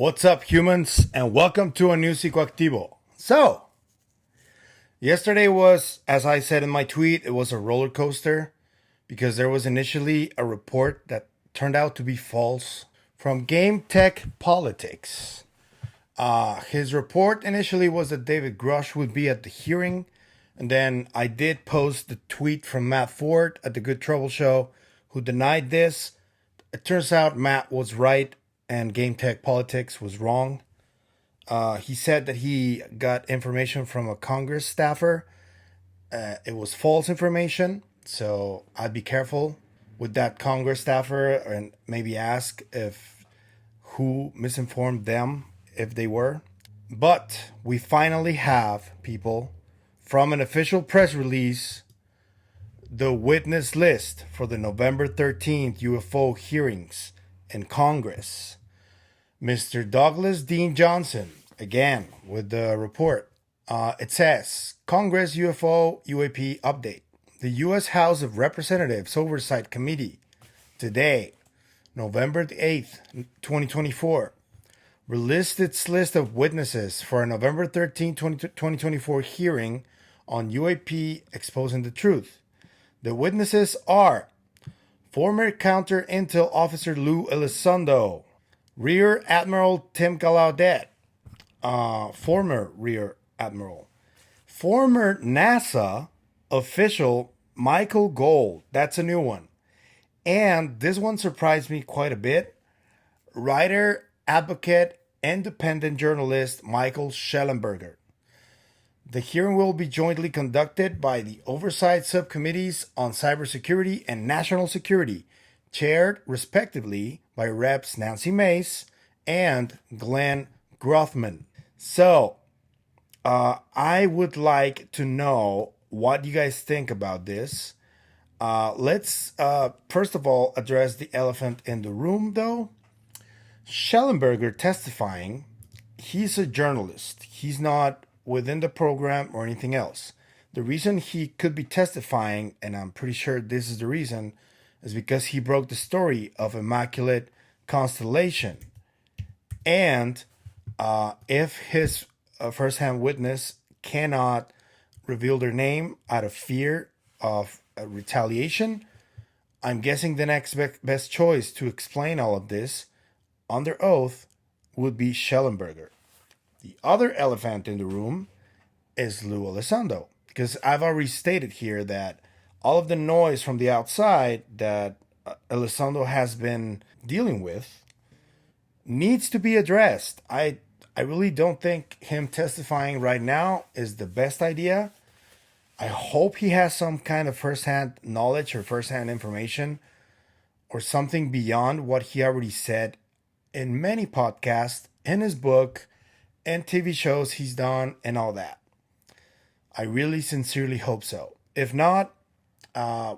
What's up, humans, and welcome to a new Psicoactivo. So, yesterday was, as I said in my tweet, it was a roller coaster because there was initially a report that turned out to be false from Game Tech Politics. His report initially was that David Grush would be at the hearing, and then I did post the tweet from Matt Ford at the Good Trouble Show who denied this. It turns out Matt was right and Game Tech Politics was wrong. He said that he got information from a Congress staffer. It was false information, so I'd be careful with that Congress staffer and maybe ask if who misinformed them if they were. But we finally have, people, from an official press release, the witness list for the November 13th UFO hearings in Congress. Mr. Douglas Dean Johnson, again, with the report. It says, Congress UFO UAP update. The U.S. House of Representatives Oversight Committee, today, November 8th, 2024, released its list of witnesses for a November 13, 2024 hearing on UAP exposing the truth. The witnesses are former Counter-Intel Officer Lue Elizondo, Rear Admiral Tim Gallaudet, former Rear Admiral, former NASA official Michael Gold, that's a new one, and this one surprised me quite a bit, writer, advocate, independent journalist Michael Shellenberger. The hearing will be jointly conducted by the Oversight Subcommittees on Cybersecurity and National Security, chaired respectively by Reps Nancy Mace and Glenn Grothman. So, I would like to know what you guys think about this. Let's first of all address the elephant in the room, though. Shellenberger testifying, he's a journalist. He's not within the program or anything else. The reason he could be testifying, and I'm pretty sure this is the reason, is because he broke the story of Immaculate Constellation. And if his first-hand witness cannot reveal their name out of fear of retaliation, I'm guessing the next best choice to explain all of this under oath would be Shellenberger. The other elephant in the room is Lue Elizondo, because I've already stated here that all of the noise from the outside that Elizondo has been dealing with needs to be addressed. I really don't think him testifying right now is the best idea. I hope he has some kind of first-hand knowledge or first-hand information or something beyond what he already said in many podcasts, in his book, and TV shows he's done and all that. I really sincerely hope so. If not,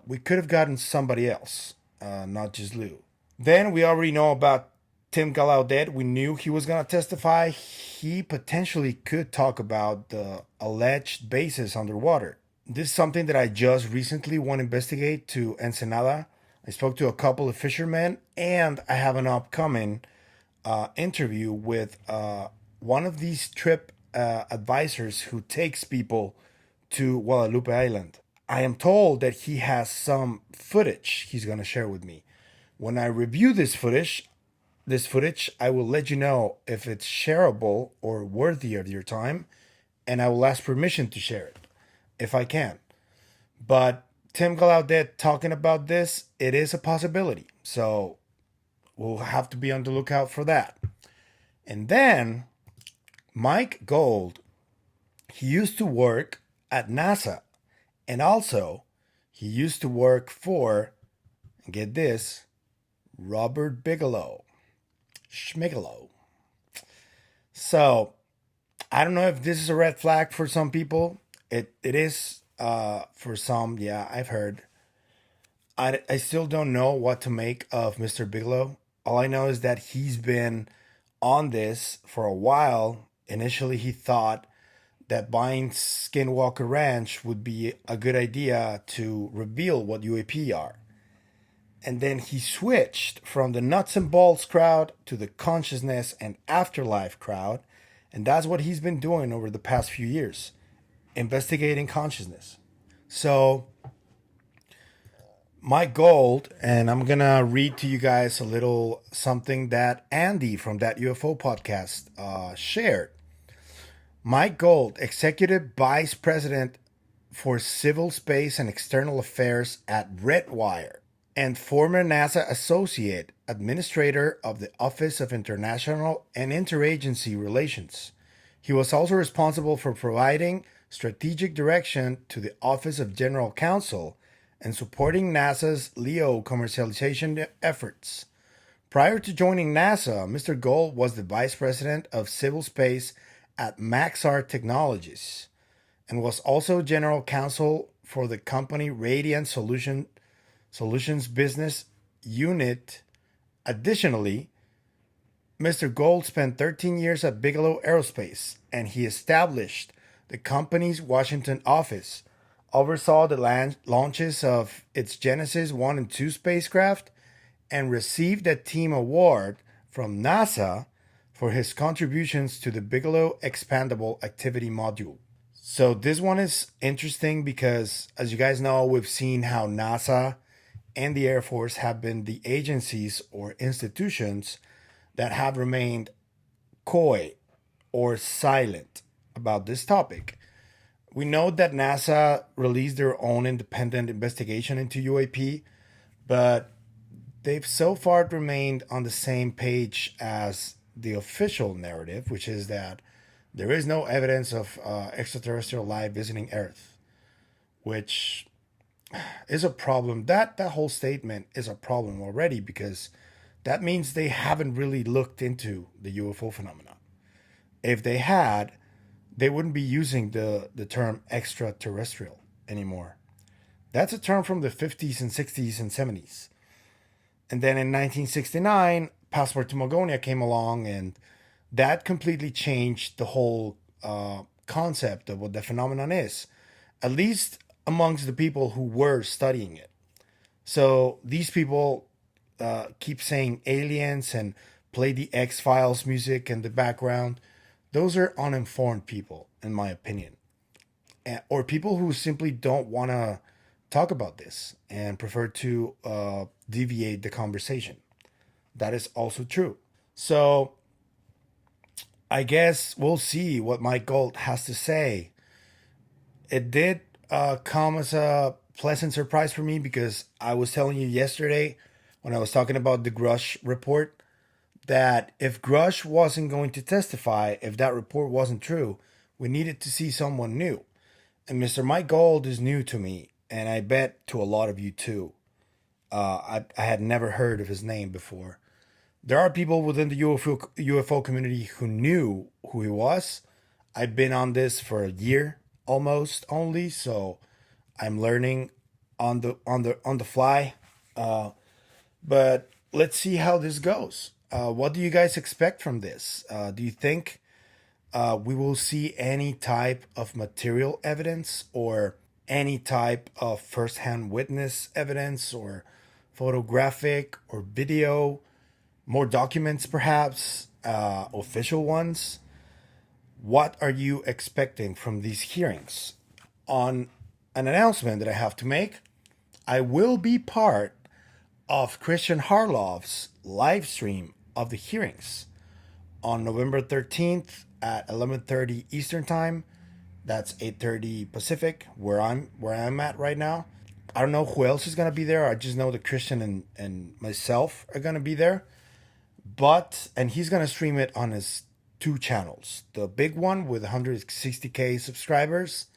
we could have gotten somebody else, not just Lue. Then we already know about Tim Gallaudet. We knew he was going to testify. He potentially could talk about the alleged bases underwater. This is something that I just recently went to investigate to Ensenada. I spoke to a couple of fishermen, and I have an upcoming interview with one of these trip advisors who takes people to Guadalupe Island. I am told that he has some footage he's going to share with me. When I review this footage, I will let you know if it's shareable or worthy of your time, and I will ask permission to share it, if I can. But Tim Gallaudet talking about this, it is a possibility. So we'll have to be on the lookout for that. And then Mike Gold, he used to work at NASA, and also he used to work for, and get this, Robert Bigelow. Schmigelo. So I don't know if this is a red flag for some people. It is for some, yeah, I've heard. I still don't know what to make of Mr. Bigelow. All I know is that he's been on this for a while. Initially, he thought that buying Skinwalker Ranch would be a good idea to reveal what UAP are. And then he switched from the nuts and bolts crowd to the consciousness and afterlife crowd. And that's what he's been doing over the past few years, investigating consciousness. So my goal, and I'm going to read to you guys a little something that Andy from that UFO podcast shared. Mike Gold, Executive Vice President for Civil Space and External Affairs at Redwire, and former NASA Associate Administrator of the Office of International and Interagency Relations. He was also responsible for providing strategic direction to the Office of General Counsel and supporting NASA's LEO commercialization efforts. Prior to joining NASA, Mr. Gold was the Vice President of Civil Space at Maxar Technologies and was also General Counsel for the company Radiant Solutions Business Unit. Additionally, Mr. Gold spent 13 years at Bigelow Aerospace, and he established the company's Washington office, oversaw the launches of its Genesis 1 and 2 spacecraft, and received a team award from NASA for his contributions to the Bigelow Expandable Activity Module. So this one is interesting because, as you guys know, we've seen how NASA and the Air Force have been the agencies or institutions that have remained coy or silent about this topic. We know that NASA released their own independent investigation into UAP, but they've so far remained on the same page as the official narrative, which is that there is no evidence of extraterrestrial life visiting Earth, which is a problem. That whole statement is a problem already, because that means they haven't really looked into the UFO phenomenon. If they had, they wouldn't be using the term extraterrestrial anymore. That's a term from the 50s and 60s and 70s. And then in 1969, Passport to Magonia came along, and that completely changed the whole concept of what the phenomenon is, at least amongst the people who were studying it. So these people keep saying aliens and play the X-Files music in the background. Those are uninformed people, in my opinion, or people who simply don't want to talk about this and prefer to deviate the conversation. That is also true. So I guess we'll see what Mike Gold has to say. It did come as a pleasant surprise for me, because I was telling you yesterday when I was talking about the Grush report that if Grush wasn't going to testify, if that report wasn't true, we needed to see someone new. And Mr. Mike Gold is new to me, and I bet to a lot of you too. I had never heard of his name before. There are people within the UFO community who knew who he was. I've been on this for a year almost only, so I'm learning on the fly. But let's see how this goes. What do you guys expect from this? Do you think we will see any type of material evidence, or any type of first-hand witness evidence, or photographic or video, more documents perhaps, official ones? What are you expecting from these hearings? On an announcement that I have to make, I will be part of Christian Harloff's live stream of the hearings on November 13th at 11:30 Eastern Time. That's 8:30 Pacific, where I'm at right now. I don't know who else is gonna be there. I just know that Christian and myself are gonna be there. And he's gonna stream it on his two channels: the big one with 160K subscribers,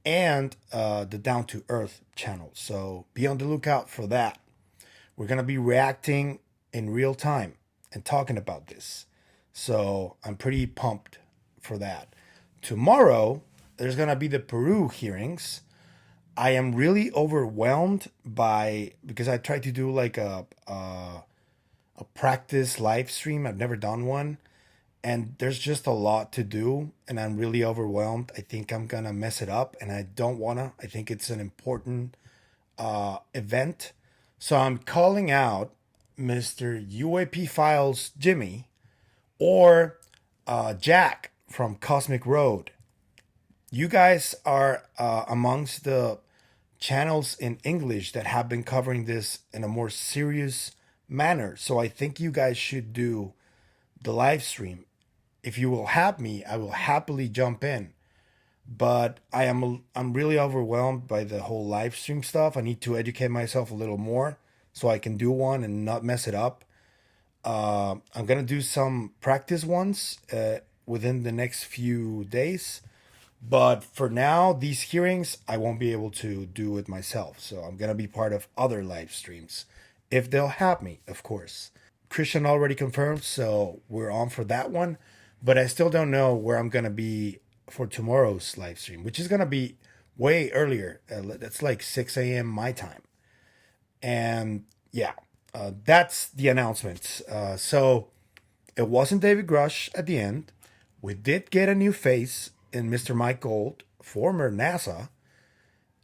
and the Down to Earth channel. So be on the lookout for that. We're gonna be reacting in real time and talking about this. So I'm pretty pumped for that. Tomorrow, there's going to be the Peru hearings. I am really overwhelmed because I tried to do like a practice live stream. I've never done one. And there's just a lot to do, and I'm really overwhelmed. I think I'm going to mess it up, and I don't want to. I think it's an important event. So I'm calling out Mr. UAP Files Jimmy or Jack from Cosmic Road. You guys are amongst the channels in English that have been covering this in a more serious manner. So I think you guys should do the live stream. If you will have me, I will happily jump in. But I'm really overwhelmed by the whole live stream stuff. I need to educate myself a little more so I can do one and not mess it up. I'm gonna do some practice ones within the next few days. But for now, these hearings I won't be able to do it myself. So I'm gonna be part of other live streams if they'll have me, of course. Christian already confirmed, so we're on for that one. But I still don't know where I'm gonna be for tomorrow's live stream, which is gonna be way earlier. That's like 6 a.m. my time. And yeah, that's the announcements. So it wasn't David Grush at the end. We did get a new face in Mr. Mike Gold, former NASA,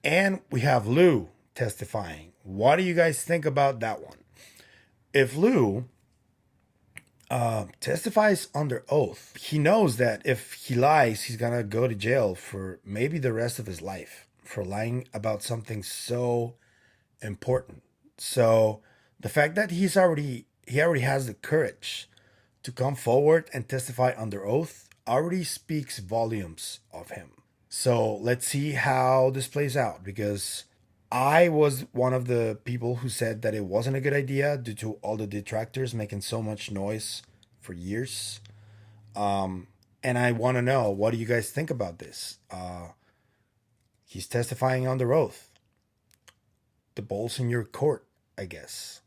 and we have Lue testifying. What do you guys think about that one? If Lue testifies under oath, he knows that if he lies, he's gonna go to jail for maybe the rest of his life for lying about something so important. So the fact that he already has the courage to come forward and testify under oath already speaks volumes of him. So let's see how this plays out, because I was one of the people who said that it wasn't a good idea due to all the detractors making so much noise for years. And I want to know, what do you guys think about this? He's testifying under oath. The ball's in your court, I guess.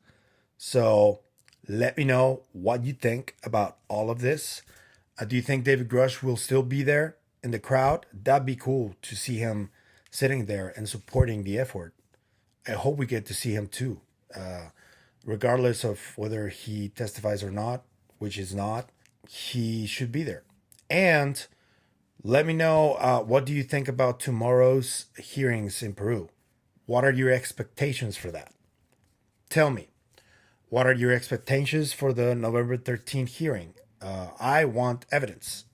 So let me know what you think about all of this. Do you think David Grush will still be there in the crowd? That'd be cool to see him sitting there and supporting the effort. I hope we get to see him too, regardless of whether he testifies or not, which is not. He should be there. And let me know, what do you think about tomorrow's hearings in Peru? What are your expectations for that? Tell me, what are your expectations for the November 13th hearing? I want evidence.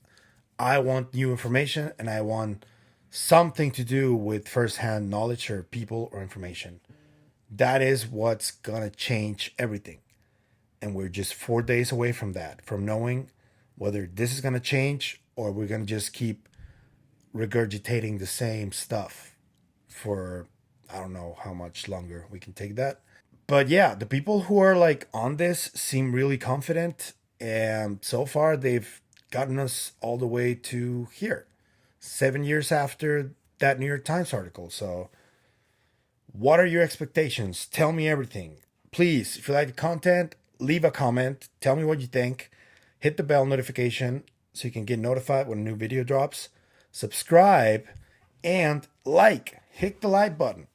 I want new information, and I want something to do with firsthand knowledge or people or information. That is what's going to change everything. And we're just 4 days away from that, from knowing whether this is going to change or we're going to just keep regurgitating the same stuff for, I don't know how much longer we can take that. But yeah, the people who are like on this seem really confident, and so far they've gotten us all the way to here, 7 years after that New York Times article. So what are your expectations? Tell me everything. Please, if you like the content, leave a comment. Tell me what you think. Hit the bell notification so you can get notified when a new video drops. Subscribe and like. Hit the like button.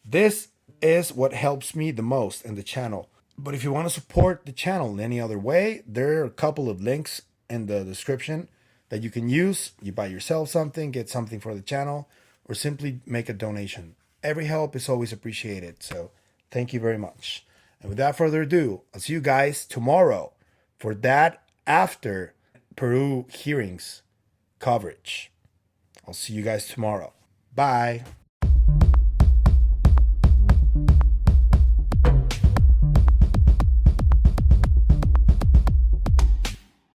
This is what helps me the most in the channel. But if you want to support the channel in any other way, there are a couple of links in the description that you can use. You buy yourself something, get something for the channel, or simply make a donation. Every help is always appreciated. So thank you very much. And without further ado, I'll see you guys tomorrow for that after Peru hearings coverage. I'll see you guys tomorrow. Bye.